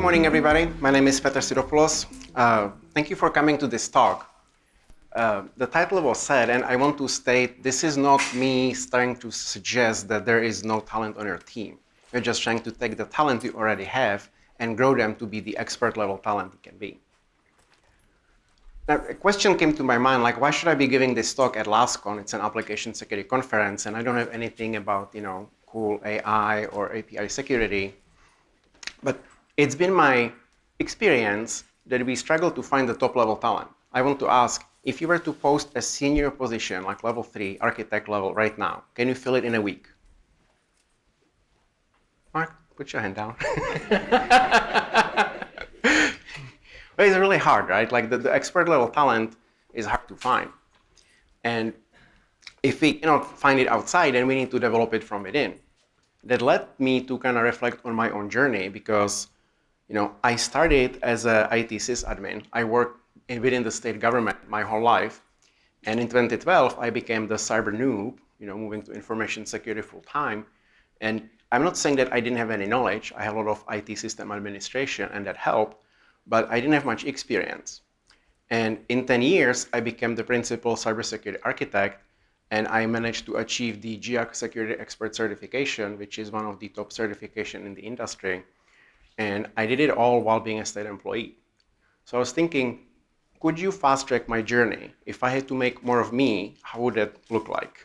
morning, everybody. My name is Petr Sidopulos. Thank you for coming to this talk. The title was said, and I want to state this is not me trying to suggest that there is no talent on your team. We're just trying to take the talent you already have and grow them to be the expert level talent it can be. Now, a question came to my mind, like, why should I be giving this talk at LASCON? It's an application security conference, and I don't have anything about, cool AI or API security. But it's been my experience that we struggle to find the top level talent. I want to ask, if you were to post a senior position like level 3, architect level right now, can you fill it in a week? Mark, put your hand down. Well, it's really hard, right? Like the expert level talent is hard to find. And if we cannot find it outside, then we need to develop it from within. That led me to kind of reflect on my own journey because, I started as a IT sysadmin. I worked within the state government my whole life. And in 2012, I became the cyber noob, moving to information security full time. And I'm not saying that I didn't have any knowledge. I have a lot of IT system administration and that helped, but I didn't have much experience. And in 10 years, I became the principal cybersecurity architect, and I managed to achieve the GIAC Security Expert certification, which is one of the top certifications in the industry. And I did it all while being a state employee. So I was thinking, could you fast track my journey? If I had to make more of me, how would that look like?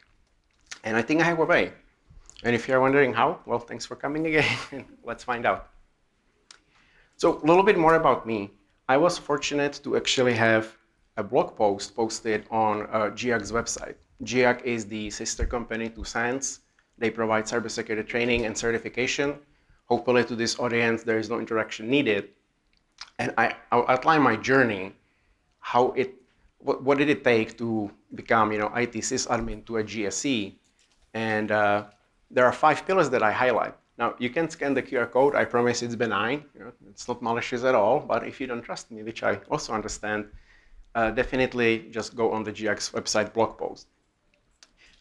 And I think I have a way. And if you're wondering how, well, thanks for coming again. Let's find out. So a little bit more about me. I was fortunate to actually have a blog post posted on GIAC's website. GIAC is the sister company to SANS. They provide cybersecurity training and certification. Hopefully to this audience, there is no introduction needed. And I'll outline my journey, what did it take to become, IT sysadmin to a GSE. And there are 5 pillars that I highlight. Now, you can scan the QR code. I promise it's benign. It's not malicious at all. But if you don't trust me, which I also understand, definitely just go on the GIAC's website blog post.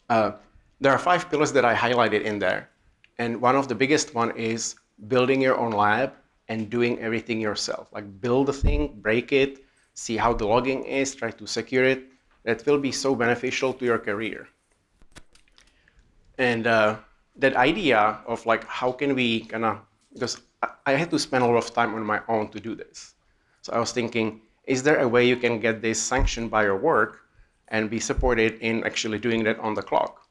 There are 5 pillars that I highlighted in there. And one of the biggest one is building your own lab and doing everything yourself. Like build the thing, break it, see how the logging is, try to secure it. That will be so beneficial to your career. And that idea of like, how can we because I had to spend a lot of time on my own to do this. So I was thinking, is there a way you can get this sanctioned by your work and be supported in actually doing that on the clock?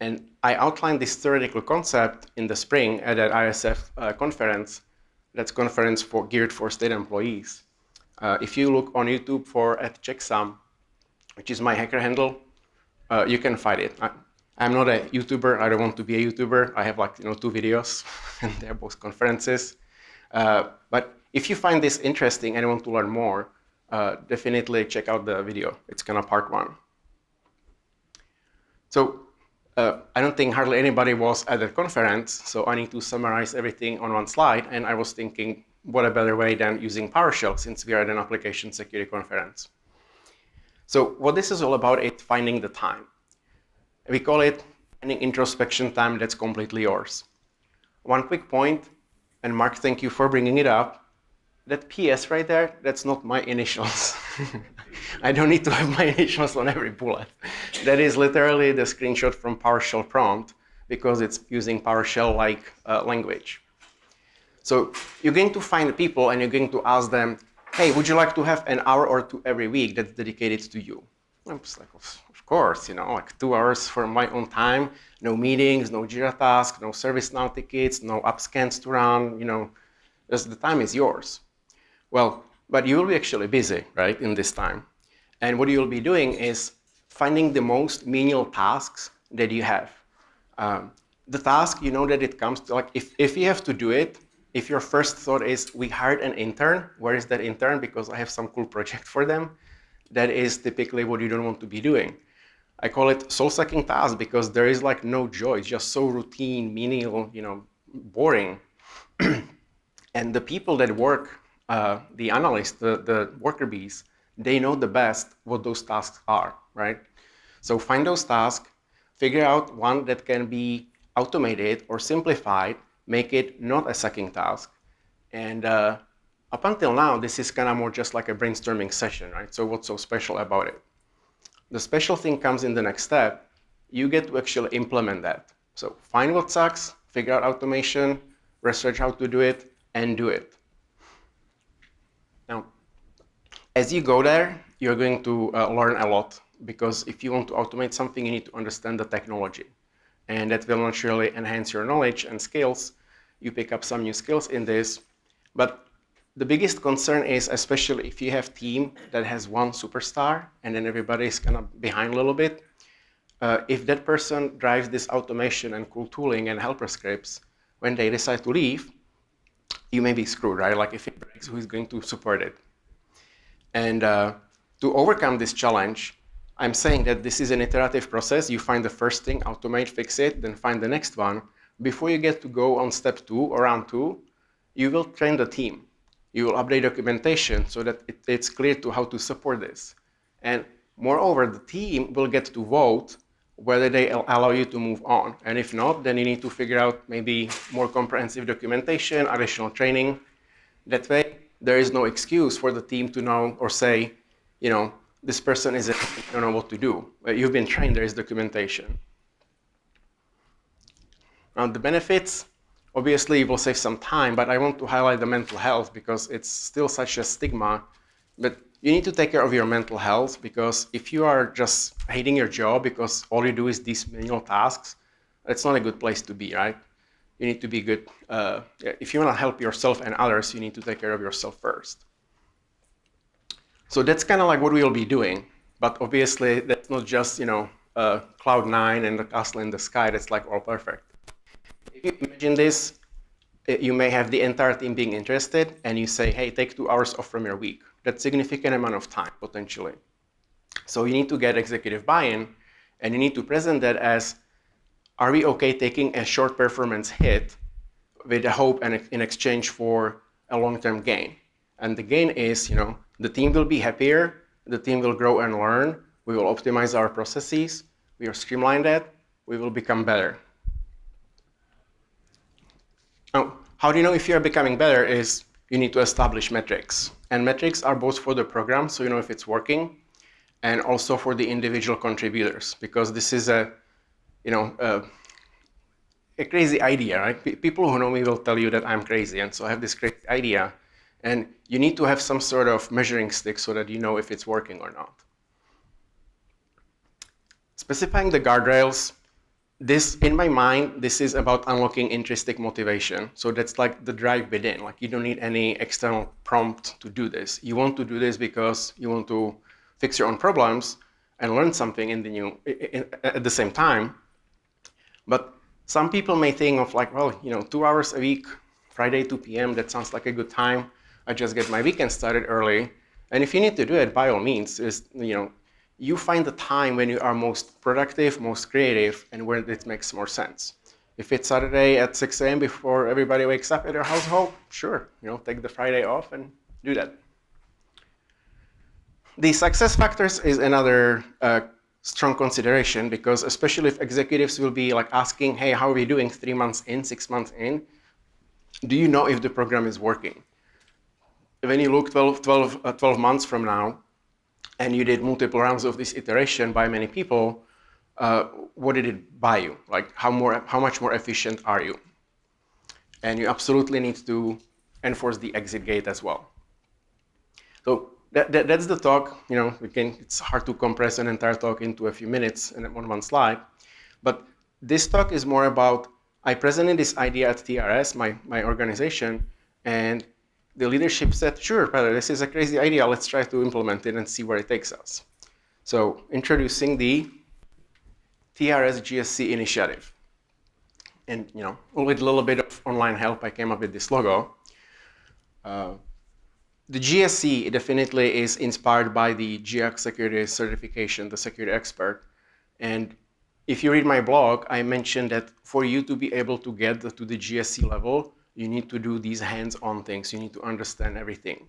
And I outlined this theoretical concept in the spring at an ISF conference. That's conference geared for state employees. If you look on YouTube for @checksum, which is my hacker handle, you can find it. I'm not a YouTuber. I don't want to be a YouTuber. I have 2 videos, and they're both conferences. But if you find this interesting and want to learn more, definitely check out the video. It's kind of part 1. So I don't think hardly anybody was at the conference, so I need to summarize everything on one slide. And I was thinking, what a better way than using PowerShell since we are at an application security conference. So what this is all about is finding the time. We call it finding introspection time that's completely yours. One quick point, and Mark, thank you for bringing it up. That PS right there, that's not my initials. I don't need to have my initials on every bullet. That is literally the screenshot from PowerShell prompt because it's using PowerShell-like language. So you're going to find people and you're going to ask them, hey, would you like to have an hour or 2 every week that's dedicated to you? I'm just like, of course, 2 hours for my own time, no meetings, no Jira tasks, no ServiceNow tickets, no app scans to run, just the time is yours. Well, but you will be actually busy, right, in this time. And what you'll be doing is finding the most menial tasks that you have. The task, that it comes to, like, if you have to do it, if your first thought is, we hired an intern, where is that intern? Because I have some cool project for them. That is typically what you don't want to be doing. I call it soul-sucking task because there is no joy. It's just so routine, menial, boring. And the people that work, the analysts, the worker bees, they know the best what those tasks are, right? So find those tasks, figure out one that can be automated or simplified, make it not a sucking task, And up until now, this is kind of more just like a brainstorming session, right? So what's so special about it? The special thing comes in the next step. You get to actually implement that. So find what sucks, figure out automation, research how to do it, and do it. Now, as you go there, you're going to learn a lot, because if you want to automate something, you need to understand the technology. And that will naturally enhance your knowledge and skills. You pick up some new skills in this. But the biggest concern is, especially if you have a team that has one superstar and then everybody's kind of behind a little bit, if that person drives this automation and cool tooling and helper scripts, when they decide to leave, you may be screwed, right? Like if it breaks, who's going to support it? And to overcome this challenge, I'm saying that this is an iterative process. You find the first thing, automate, fix it, then find the next one. Before you get to go on step 2 or round 2, you will train the team. You will update documentation so that it's clear to how to support this. And moreover, the team will get to vote whether they allow you to move on. And if not, then you need to figure out maybe more comprehensive documentation, additional training. That way, there is no excuse for the team to know or say, you know, this person isn't, don't know what to do. You've been trained, there is documentation. Now, the benefits, obviously, it will save some time, but I want to highlight the mental health because it's still such a stigma. But you need to take care of your mental health, because if you are just hating your job because all you do is these manual tasks, it's not a good place to be, right? You need to be good. If you want to help yourself and others, you need to take care of yourself first. So that's kind of like what we'll be doing. But obviously, that's not just, cloud 9 and the castle in the sky. That's like all perfect. If you imagine this, you may have the entire team being interested, and you say, hey, take 2 hours off from your week. That's a significant amount of time, potentially. So you need to get executive buy-in, and you need to present that as, are we okay taking a short performance hit with a hope and in exchange for a long-term gain? And the gain is, the team will be happier, the team will grow and learn, we will optimize our processes, we will streamline that, we will become better. Now, how do you know if you're becoming better is you need to establish metrics. And metrics are both for the program, so you know if it's working, and also for the individual contributors, because this is a crazy idea, right? People who know me will tell you that I'm crazy, and so I have this crazy idea, and you need to have some sort of measuring stick so that you know if it's working or not. Specifying the guardrails, this, in my mind, this is about unlocking intrinsic motivation. So that's like the drive within. Like you don't need any external prompt to do this. You want to do this because you want to fix your own problems and learn something at the same time. But some people may think of like, well, 2 hours a week, Friday 2 p.m., that sounds like a good time. I just get my weekend started early. And if you need to do it, by all means, you find the time when you are most productive, most creative, and where it makes more sense. If it's Saturday at 6 a.m. before everybody wakes up at your household, sure, take the Friday off and do that. The success factors is another strong consideration, because especially if executives will be like asking, hey, how are we doing 3 months in, 6 months in? Do you know if the program is working? When you look 12 months from now, and you did multiple rounds of this iteration by many people, what did it buy you? Like how much more efficient are you? And you absolutely need to enforce the exit gate as well. So that's the talk. It's hard to compress an entire talk into a few minutes and on one slide. But this talk is more about, I presented this idea at TRS, my organization, and the leadership said, sure, Petr, this is a crazy idea. Let's try to implement it and see where it takes us. So introducing the TRS GSC initiative. And with a little bit of online help, I came up with this logo. The GSC definitely is inspired by the GIAC security certification, the security expert. And if you read my blog, I mentioned that for you to be able to get to the GSC level, you need to do these hands-on things. You need to understand everything.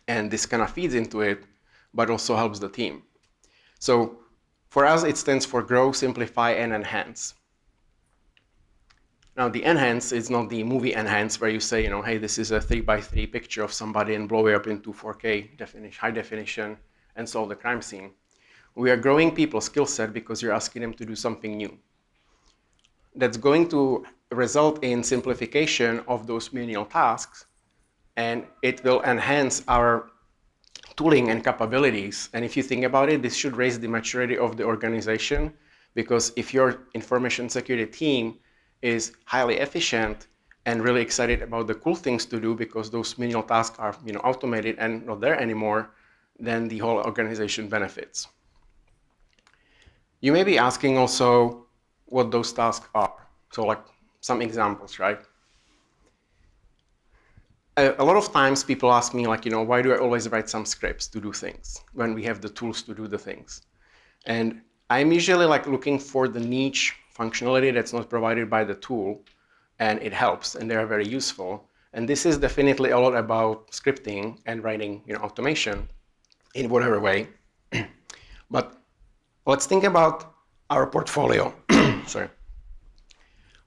And this kind of feeds into it, but also helps the team. So for us, it stands for grow, simplify, and enhance. Now the enhance is not the movie enhance where you say, hey, this is a 3x3 picture of somebody and blow it up into 4K high definition and solve the crime scene. We are growing people's skill set because you're asking them to do something new. That's going to result in simplification of those menial tasks, and it will enhance our tooling and capabilities. And if you think about it, this should raise the maturity of the organization, because if your information security team is highly efficient and really excited about the cool things to do because those menial tasks are automated and not there anymore, then the whole organization benefits. You may be asking also what those tasks are. So like some examples, right? A lot of times people ask me like, why do I always write some scripts to do things when we have the tools to do the things? And I'm usually like looking for the niche functionality that's not provided by the tool, and it helps, and they are very useful. And this is definitely a lot about scripting and writing automation in whatever way. But let's think about our portfolio. Sorry.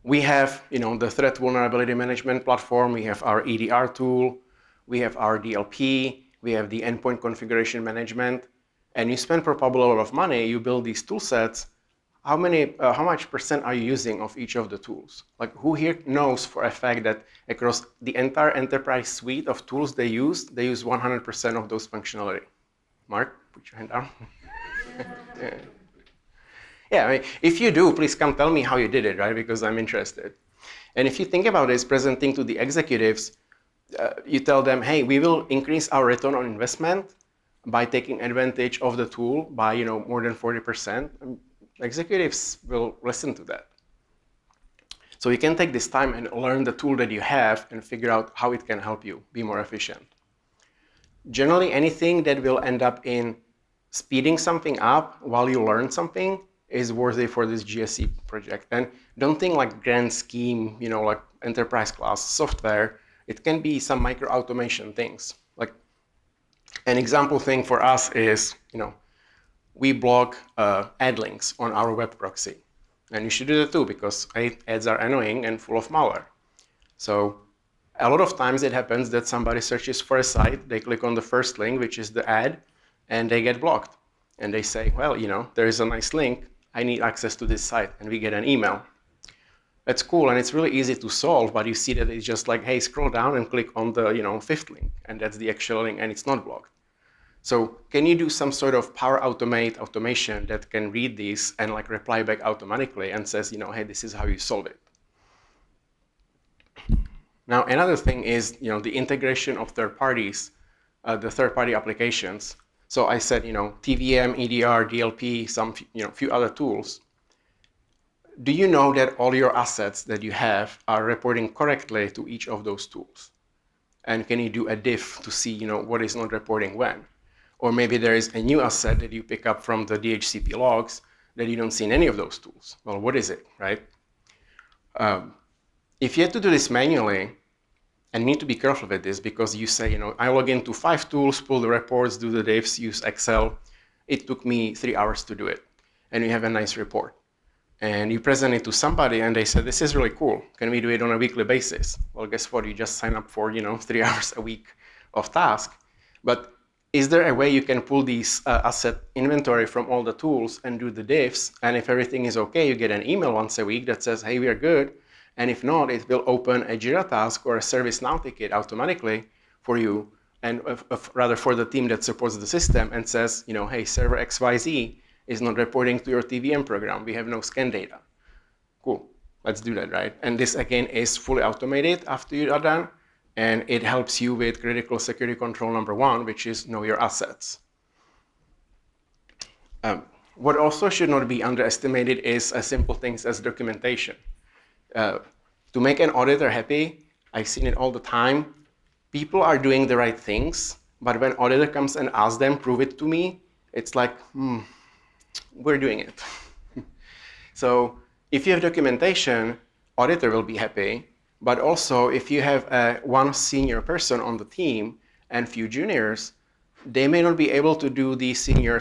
We have the threat vulnerability management platform, we have our EDR tool, we have our DLP, we have the endpoint configuration management, and you spend probably a lot of money, you build these tool sets. How much percent are you using of each of the tools? Like, who here knows for a fact that across the entire enterprise suite of tools they use 100% of those functionality? Mark, put your hand down. Yeah, I mean, if you do, please come tell me how you did it, right? Because I'm interested. And if you think about this, presenting to the executives, you tell them, hey, we will increase our return on investment by taking advantage of the tool by more than 40%. Executives will listen to that. So you can take this time and learn the tool that you have and figure out how it can help you be more efficient. Generally, anything that will end up in speeding something up while you learn something is worthy for this GSC project. And don't think like grand scheme, like enterprise class software. It can be some micro automation things. Like an example thing for us is, we block ad links on our web proxy. And you should do that too, because ads are annoying and full of malware. So a lot of times it happens that somebody searches for a site, they click on the first link, which is the ad, and they get blocked. And they say, well, there is a nice link, I need access to this site, and we get an email. That's cool, and it's really easy to solve, but you see that it's just like, hey, scroll down and click on the fifth link, and that's the actual link, and it's not blocked. So can you do some sort of Power Automate automation that can read these and like reply back automatically and says, hey, this is how you solve it? Now, another thing is, the integration of third parties, the third-party applications. So I said, TVM, EDR, DLP, some, few other tools. Do you know that all your assets that you have are reporting correctly to each of those tools? And can you do a diff to see, what is not reporting when? Or maybe there is a new asset that you pick up from the DHCP logs that you don't see in any of those tools. Well, what is it, right? If you have to do this manually, and need to be careful with this, because you say, I log into 5 tools, pull the reports, do the diffs, use Excel. It took me 3 hours to do it. And you have a nice report. And you present it to somebody and they said, this is really cool. Can we do it on a weekly basis? Well, guess what? You just sign up for, 3 hours a week of task. But is there a way you can pull these asset inventory from all the tools and do the diffs? And if everything is okay, you get an email once a week that says, hey, we are good. And if not, it will open a Jira task or a ServiceNow ticket automatically for you, and rather for the team that supports the system, and says, hey, server XYZ is not reporting to your TVM program. We have no scan data. Cool, let's do that, right? And this again is fully automated after you are done, and it helps you with critical security control number 1, which is know your assets. What also should not be underestimated is simple things as documentation. To make an auditor happy, I've seen it all the time. People are doing the right things, but when auditor comes and asks them, prove it to me, it's like, we're doing it. So if you have documentation, auditor will be happy, but also if you have one senior person on the team and few juniors, they may not be able to do the senior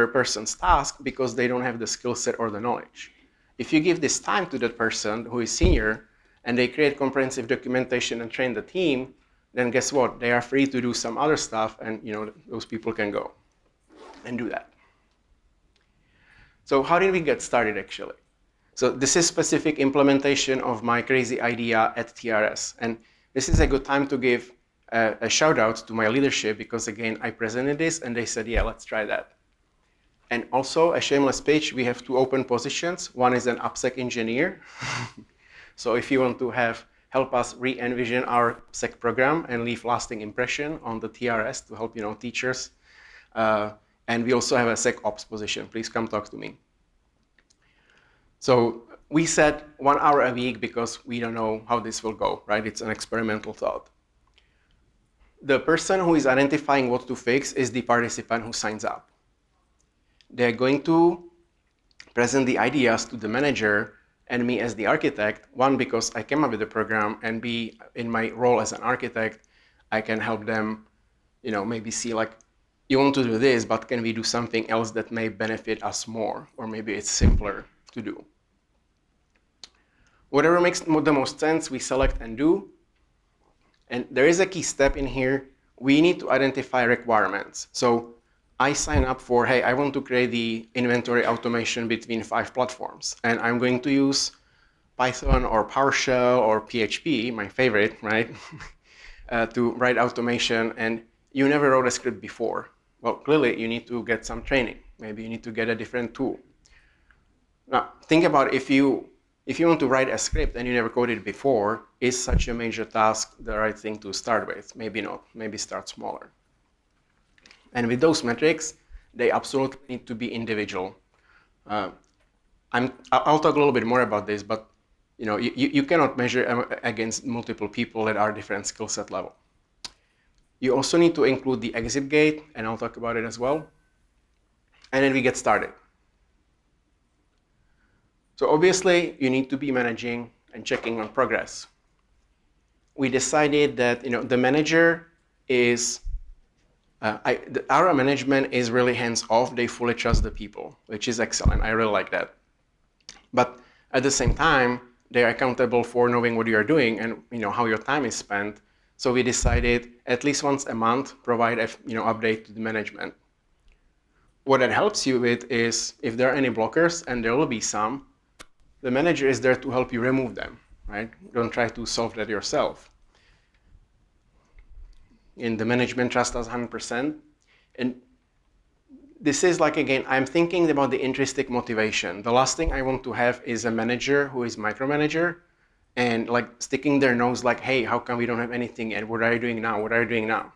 person's task because they don't have the skill set or the knowledge. If you give this time to that person who is senior and they create comprehensive documentation and train the team, then guess what? They are free to do some other stuff, and those people can go and do that. So how did we get started actually? So this is specific implementation of my crazy idea at TRS. And this is a good time to give a shout out to my leadership because again, I presented this and they said, yeah, let's try that. And also a shameless pitch, we have 2 open positions. One is an AppSec engineer. So if you want to help us re-envision our SEC program and leave lasting impression on the TRS to help teachers. And we also have a SecOps position. Please come talk to me. So we said 1 hour a week because we don't know how this will go, right? It's an experimental thought. The person who is identifying what to fix is the participant who signs up. They're going to present the ideas to the manager and me as the architect. 1, because I came up with the program, and B, in my role as an architect, I can help them, maybe see like, you want to do this, but can we do something else that may benefit us more? Or maybe it's simpler to do. Whatever makes the most sense, we select and do. And there is a key step in here. We need to identify requirements. So I sign up for, hey, I want to create the inventory automation between 5 platforms. And I'm going to use Python or PowerShell or PHP, my favorite, right? To write automation. And you never wrote a script before. Well, clearly you need to get some training. Maybe you need to get a different tool. Now, think about if you want to write a script and you never coded it before, is such a major task the right thing to start with? Maybe not. Maybe start smaller. And with those metrics, they absolutely need to be individual. I'll talk a little bit more about this, but you cannot measure against multiple people that are different skill set level. You also need to include the exit gate, and I'll talk about it as well. And then we get started. So obviously, you need to be managing and checking on progress. We decided that the manager is, our management is really hands-off. They fully trust the people, which is excellent. I really like that. But at the same time, they're accountable for knowing what you are doing and how your time is spent. So we decided at least once a month, provide a update to the management. What that helps you with is if there are any blockers, and there will be some, the manager is there to help you remove them, right? Don't try to solve that yourself. And the management trusts us 100%. And this is like, again, I'm thinking about the intrinsic motivation. The last thing I want to have is a manager who is micromanager and like sticking their nose like, hey, how come we don't have anything yet? What are you doing now? What are you doing now?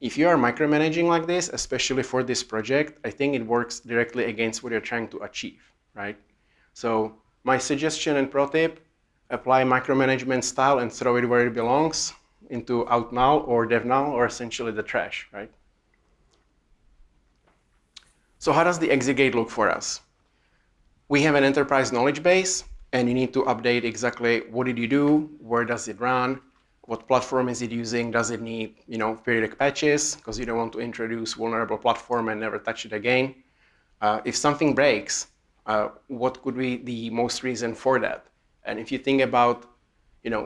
If you are micromanaging like this, especially for this project, I think it works directly against what you're trying to achieve, right? So my suggestion and pro tip, apply micromanagement style and throw it where it belongs, into out null or dev null or essentially the trash, right? So how does the exit gate look for us? We have an enterprise knowledge base, and you need to update exactly what did you do, where does it run, what platform is it using, does it need periodic patches, because you don't want to introduce vulnerable platform and never touch it again. If something breaks, what could be the most reason for that? And if you think about,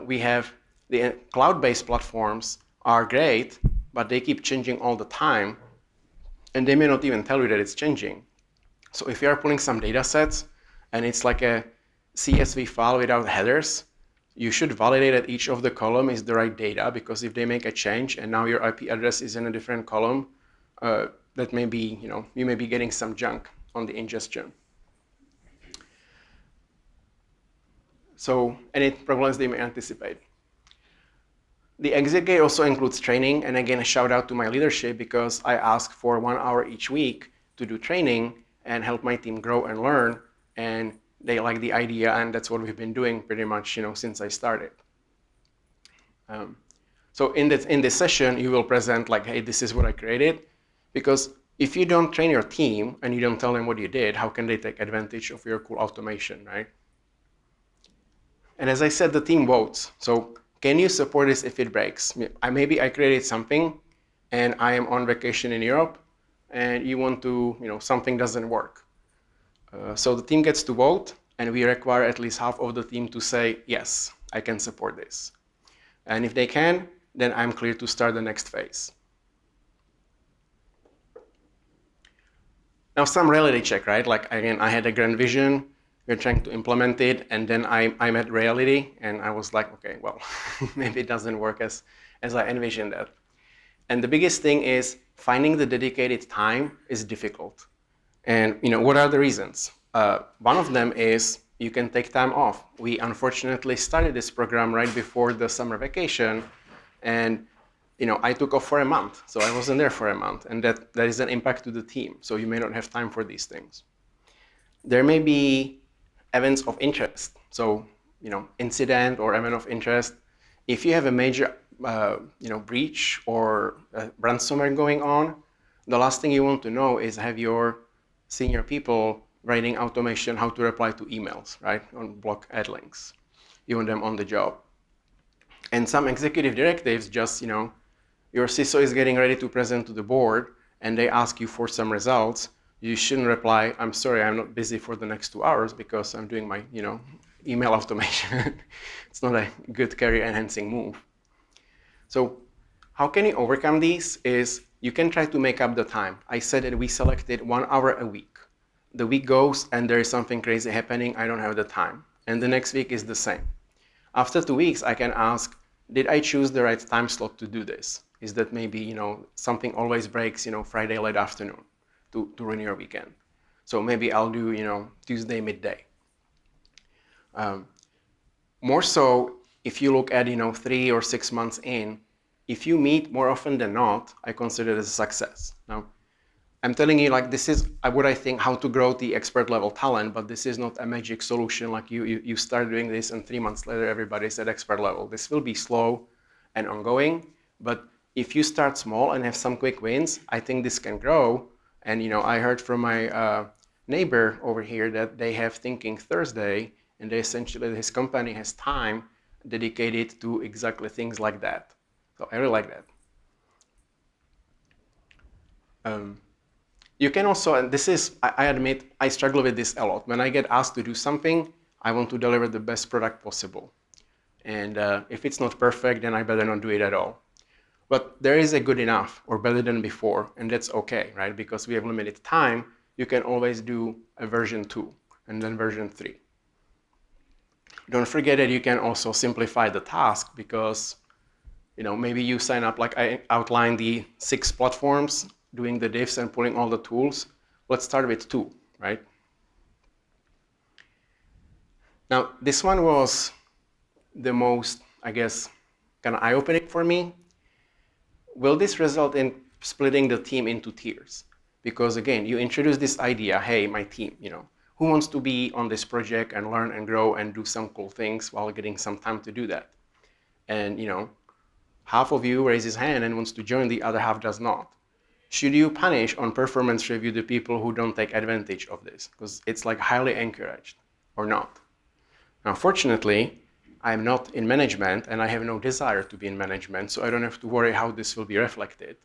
we have the cloud-based platforms are great, but they keep changing all the time, and they may not even tell you that it's changing. So if you are pulling some data sets and it's like a CSV file without headers, you should validate that each of the column is the right data, because if they make a change and now your IP address is in a different column, that may be, you may be getting some junk on the ingestion. So any problems they may anticipate. The exit gate also includes training, and again, a shout out to my leadership because I ask for 1 hour each week to do training and help my team grow and learn, and they like the idea, and that's what we've been doing pretty much, since I started. So in this session, you will present like, hey, this is what I created, because if you don't train your team and you don't tell them what you did, how can they take advantage of your cool automation, right? And as I said, the team votes. So can you support this if it breaks? Maybe I created something and I am on vacation in Europe and you want to, something doesn't work. So the team gets to vote. and we require at least half of the team to say, yes, I can support this. And if they can, then I'm clear to start the next phase. Now, some reality check, right? Like, again, I had a grand vision, we're trying to implement it, and then I met reality, and I was like, okay, well, maybe it doesn't work as I envisioned that. And the biggest thing is finding the dedicated time is difficult. And what are the reasons? One of them is you can take time off. We unfortunately started this program right before the summer vacation, and I took off for a month, so I wasn't there for a month, and that is an impact to the team. So you may not have time for these things. There may be events of interest. So incident or event of interest. If you have a major breach or ransomware going on, the last thing you want to know is have your senior people writing automation how to reply to emails, right? On block ad links. You want them on the job. And some executive directives just, your CISO is getting ready to present to the board and they ask you for some results. You shouldn't reply, I'm sorry, I'm not busy for the next 2 hours because I'm doing my, email automation. It's not a good career enhancing move. So how can you overcome these is you can try to make up the time. I said that we selected 1 hour a week. The week goes and there is something crazy happening, I don't have the time. And the next week is the same. After 2 weeks, I can ask, did I choose the right time slot to do this? Is that maybe, something always breaks, Friday late afternoon to ruin your weekend. So maybe I'll do, Tuesday midday. More so, if you look at, 3 or 6 months in, if you meet more often than not, I consider it as a success. Now, I'm telling you, like, this is what I think how to grow the expert level talent, but this is not a magic solution. Like you start doing this and 3 months later, everybody's at expert level. This will be slow and ongoing, but if you start small and have some quick wins, I think this can grow. And, I heard from my neighbor over here that they have Thinking Thursday, and they essentially, his company has time dedicated to exactly things like that. So I really like that. You can also, and this is, I admit, I struggle with this a lot. When I get asked to do something, I want to deliver the best product possible. And if it's not perfect, then I better not do it at all. But there is a good enough or better than before, and that's okay, right? Because we have limited time, you can always do a version 2 and then version 3. Don't forget that you can also simplify the task because, maybe you sign up, like I outlined the 6 platforms, doing the diffs and pulling all the tools. Let's start with 2, right? Now, this one was the most, I guess, kind of eye-opening for me. Will this result in splitting the team into tiers? Because again, you introduce this idea, hey, my team, who wants to be on this project and learn and grow and do some cool things while getting some time to do that? And, half of you raise his hand and wants to join, the other half does not. Should you punish on performance review the people who don't take advantage of this? Because it's like highly encouraged or not. Now, fortunately, I'm not in management and I have no desire to be in management, so I don't have to worry how this will be reflected.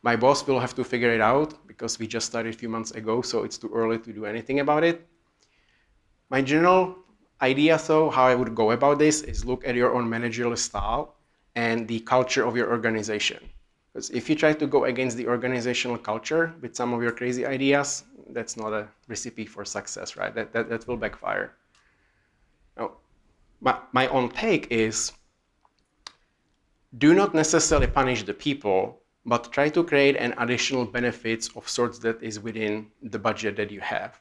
My boss will have to figure it out because we just started a few months ago, so it's too early to do anything about it. My general idea, though, how I would go about this is look at your own managerial style and the culture of your organization. Because if you try to go against the organizational culture with some of your crazy ideas, that's not a recipe for success, right? That will backfire. Now, my own take is do not necessarily punish the people, but try to create an additional benefits of sorts that is within the budget that you have.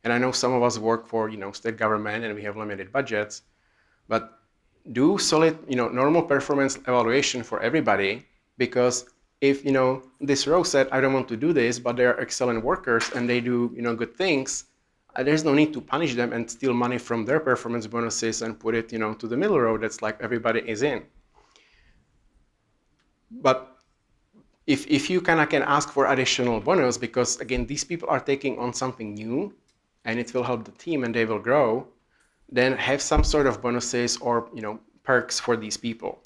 And I know some of us work for, state government and we have limited budgets, but do solid, normal performance evaluation for everybody, because if, this row said, I don't want to do this, but they are excellent workers and they do, good things, there's no need to punish them and steal money from their performance bonuses and put it, to the middle row that's like everybody is in. But if you can ask for additional bonus, because again, these people are taking on something new and it will help the team and they will grow, then have some sort of bonuses or perks for these people.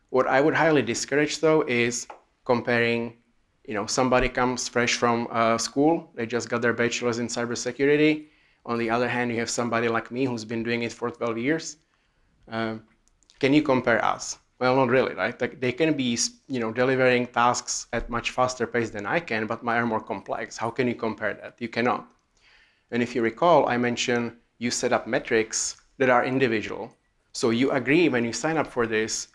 What I would highly discourage though is comparing, somebody comes fresh from school, they just got their bachelor's in cybersecurity, On the other hand, you have somebody like me who's been doing it for 12 years. Can you compare us? Well, not really, right? Like they can be, delivering tasks at much faster pace than I can, but mine are more complex. How can you compare that? You cannot. And if you recall, I mentioned you set up metrics that are individual. So you agree when you sign up for this,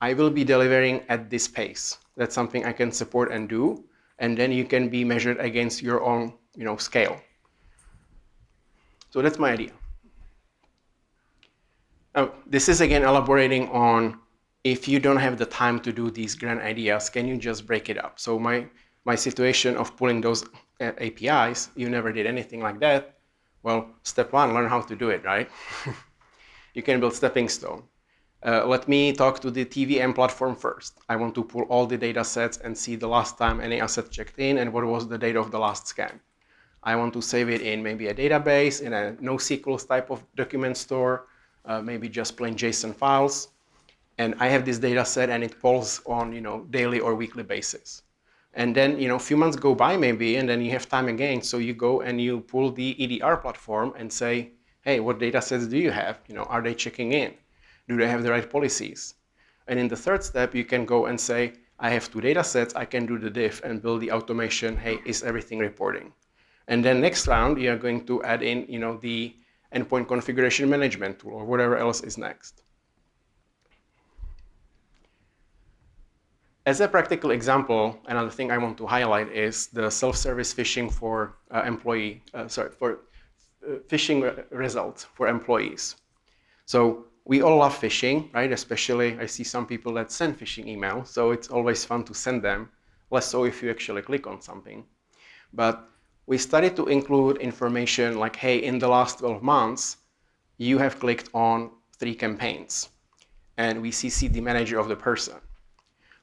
I will be delivering at this pace. That's something I can support and do. And then you can be measured against your own, scale. So that's my idea. Now, this is again elaborating on if you don't have the time to do these grand ideas, can you just break it up? So my situation of pulling those APIs, you never did anything like that. Well, step one, learn how to do it, right? You can build stepping stone. Let me talk to the TVM platform first. I want to pull all the data sets and see the last time any asset checked in and what was the date of the last scan. I want to save it in maybe a database, in a NoSQL type of document store, maybe just plain JSON files. And I have this data set and it pulls on daily or weekly basis. And then a few months go by maybe, and then you have time again. So you go and you pull the EDR platform and say, hey, what data sets do you have? Are they checking in? Do they have the right policies? And in the third step, you can go and say, I have 2 data sets, I can do the diff and build the automation. Hey, is everything reporting? And then next round, you are going to add in the endpoint configuration management tool or whatever else is next. As a practical example, another thing I want to highlight is the self-service phishing for phishing results for employees. So we all love phishing, right? Especially I see some people that send phishing emails, so it's always fun to send them, less so if you actually click on something. But we started to include information like, hey, in the last 12 months, you have clicked on 3 campaigns, and we CC the manager of the person.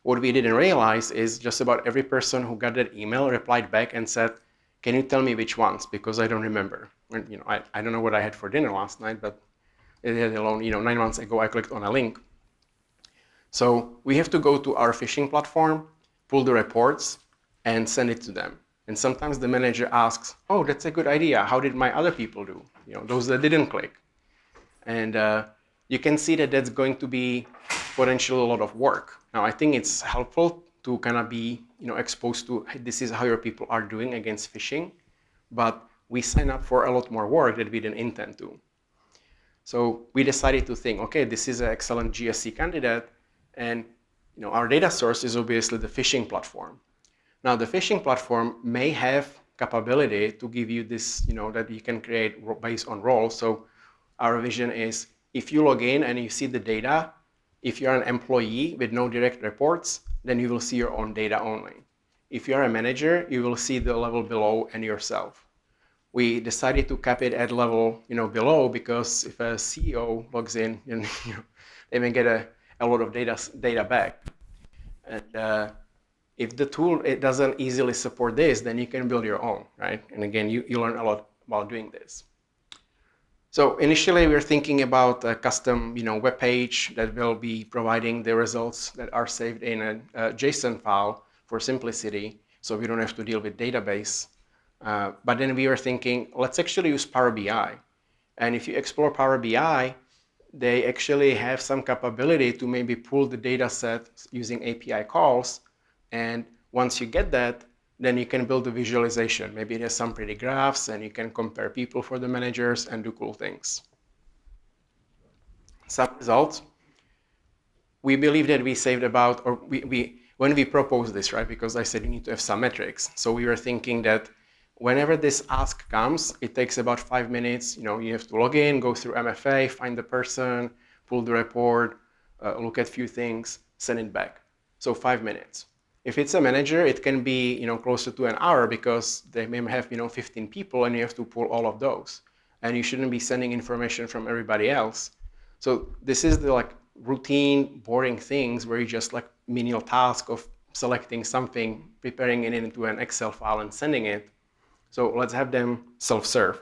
What we didn't realize is just about every person who got that email replied back and said, can you tell me which ones? Because I don't remember. And, I don't know what I had for dinner last night, but let alone, 9 months ago, I clicked on a link. So we have to go to our phishing platform, pull the reports, and send it to them. And sometimes the manager asks, oh, that's a good idea. How did my other people do? Those that didn't click. And you can see that that's going to be potentially a lot of work. Now, I think it's helpful to kind of be exposed to, hey, this is how your people are doing against phishing, but we sign up for a lot more work that we didn't intend to. So we decided to think, okay, this is an excellent GSC candidate, and our data source is obviously the phishing platform. Now, the phishing platform may have capability to give you this, that you can create based on roles. So our vision is if you log in and you see the data, if you're an employee with no direct reports, then you will see your own data only. If you're a manager, you will see the level below and yourself. We decided to cap it at level below because if a CEO logs in, they may get a lot of data back. And if the tool doesn't easily support this, then you can build your own, right? And again, you learn a lot about doing this. So initially, we were thinking about a custom web page that will be providing the results that are saved in a JSON file for simplicity, so we don't have to deal with database. But then we were thinking, let's actually use Power BI. And if you explore Power BI, they actually have some capability to maybe pull the data set using API calls. And once you get that, then you can build a visualization. Maybe it has some pretty graphs and you can compare people for the managers and do cool things. Some results. We believe that we saved about, or when we proposed this, right? Because I said you need to have some metrics. So we were thinking that whenever this ask comes, it takes about 5 minutes. You have to log in, go through MFA, find the person, pull the report, look at a few things, send it back. So 5 minutes. If it's a manager, it can be closer to an hour because they may have 15 people and you have to pull all of those. And you shouldn't be sending information from everybody else. So this is the routine, boring things where you just menial task of selecting something, preparing it into an Excel file and sending it. So let's have them self-serve.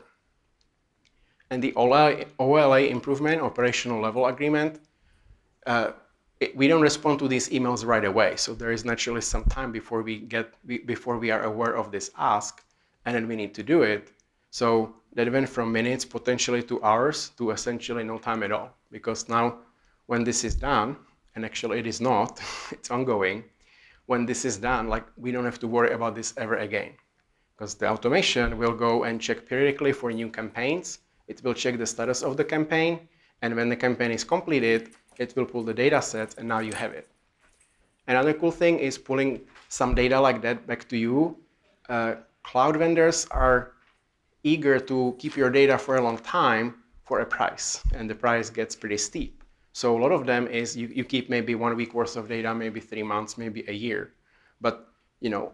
And the OLA improvement, operational level agreement, we don't respond to these emails right away. So there is naturally some time before we are aware of this ask, and then we need to do it. So that went from minutes potentially to hours to essentially no time at all. Because now when this is done, and actually it is not, it's ongoing, when this is done, like we don't have to worry about this ever again. Because the automation will go and check periodically for new campaigns. It will check the status of the campaign. And when the campaign is completed, it will pull the data sets and now you have it. Another cool thing is pulling some data like that back to you. Cloud vendors are eager to keep your data for a long time for a price, and the price gets pretty steep. So a lot of them is you keep maybe 1 week worth of data, maybe 3 months, maybe a year. But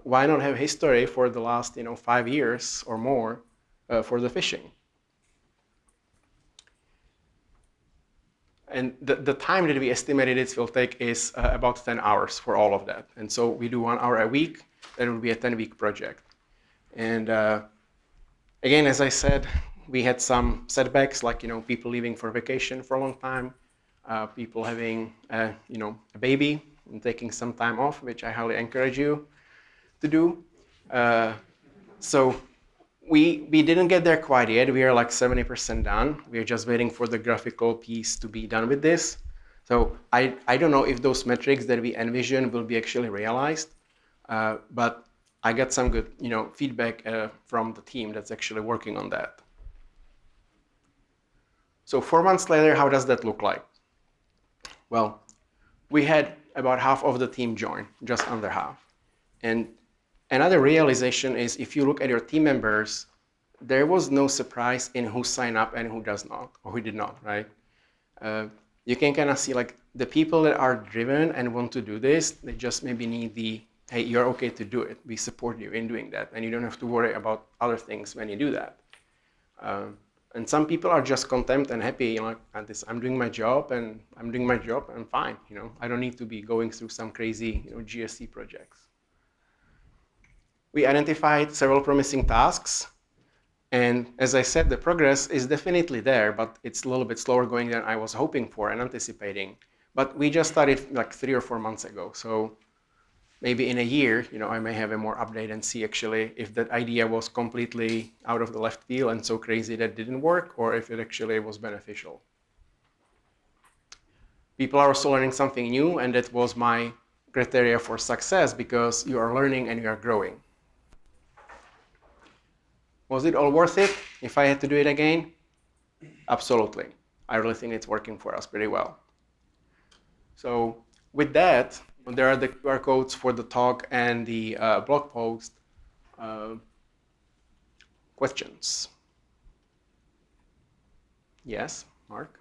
why not have history for the last 5 years or more for the phishing? And the time that we estimated it will take is about 10 hours for all of that. And so we do 1 hour a week. That will be a 10-week project. And again, as I said, we had some setbacks, like people leaving for vacation for a long time, people having a baby and taking some time off, which I highly encourage you to do. So we didn't get there quite yet. We are like 70% done. We are just waiting for the graphical piece to be done with this. So I don't know if those metrics that we envision will be actually realized, but I got some good feedback from the team that's actually working on that. So 4 months later, how does that look like? Well, we had about half of the team join, just under half. And another realization is if you look at your team members, there was no surprise in who signed up and who does not, or who did not, right? You can kind of see like the people that are driven and want to do this, they just maybe need the, hey, you're okay to do it. We support you in doing that. And you don't have to worry about other things when you do that. And some people are just content and happy, I'm doing my job and I'm fine. I don't need to be going through some crazy GSC projects. We identified several promising tasks. And as I said, the progress is definitely there, but it's a little bit slower going than I was hoping for and anticipating. But we just started like 3 or 4 months ago. So maybe in a year, I may have a more update and see actually if that idea was completely out of the left field and so crazy that didn't work, or if it actually was beneficial. People are also learning something new, and that was my criteria for success, because you are learning and you are growing. Was it all worth it if I had to do it again? Absolutely. I really think it's working for us pretty well. So with that, there are the QR codes for the talk and the blog post. Questions? Yes, Mark?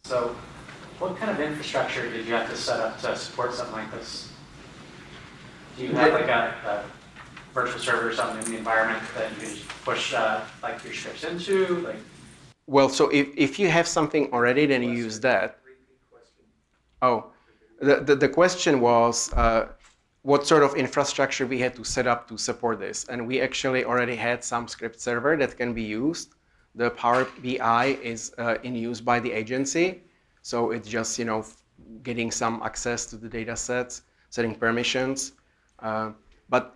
So what kind of infrastructure did you have to set up to support something like this? Do you have like a virtual server or something in the environment that you can just push like your scripts into? Well, so if you have something already, then you use that. Oh, the question was what sort of infrastructure we had to set up to support this. And we actually already had some script server that can be used. The Power BI is in use by the agency. So it's just, getting some access to the data sets, setting permissions. But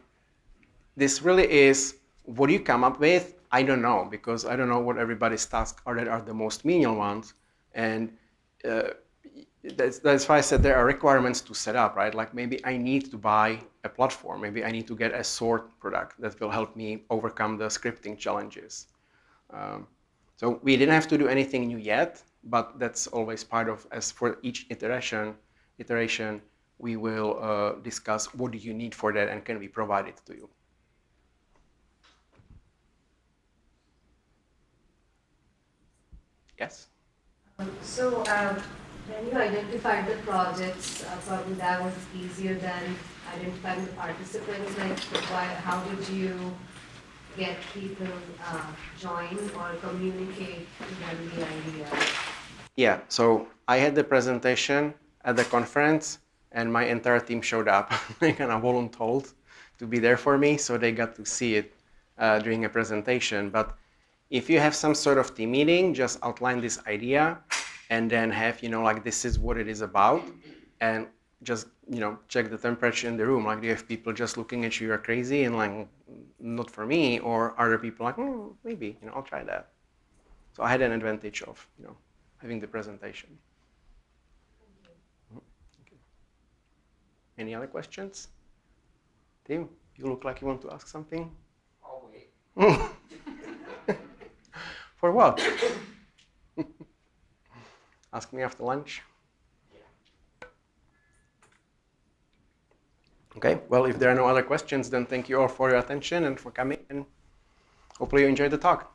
this really is, what you come up with, I don't know, because I don't know what everybody's tasks are that are the most menial ones. And that's why I said there are requirements to set up, right? Like maybe I need to buy a platform. Maybe I need to get a sort product that will help me overcome the scripting challenges. So we didn't have to do anything new yet, but that's always part of, as for each iteration, we will discuss what do you need for that and can we provide it to you. Yes? So when you identified the projects, probably that was easier than identifying the participants. How did you get people join or communicate to them the idea? Yeah, so I had the presentation at the conference and my entire team showed up. They kind of volunteered to be there for me, so they got to see it during a presentation. But if you have some sort of team meeting, just outline this idea and then have, this is what it is about, and just, check the temperature in the room. Like, do you have people just looking at you, you're crazy, and not for me, or other people like, maybe, I'll try that. So I had an advantage of, having the presentation. Okay. Any other questions? Tim, you look like you want to ask something. I'll wait. For what? Ask me after lunch. Okay, well, if there are no other questions, then thank you all for your attention and for coming, and hopefully you enjoyed the talk.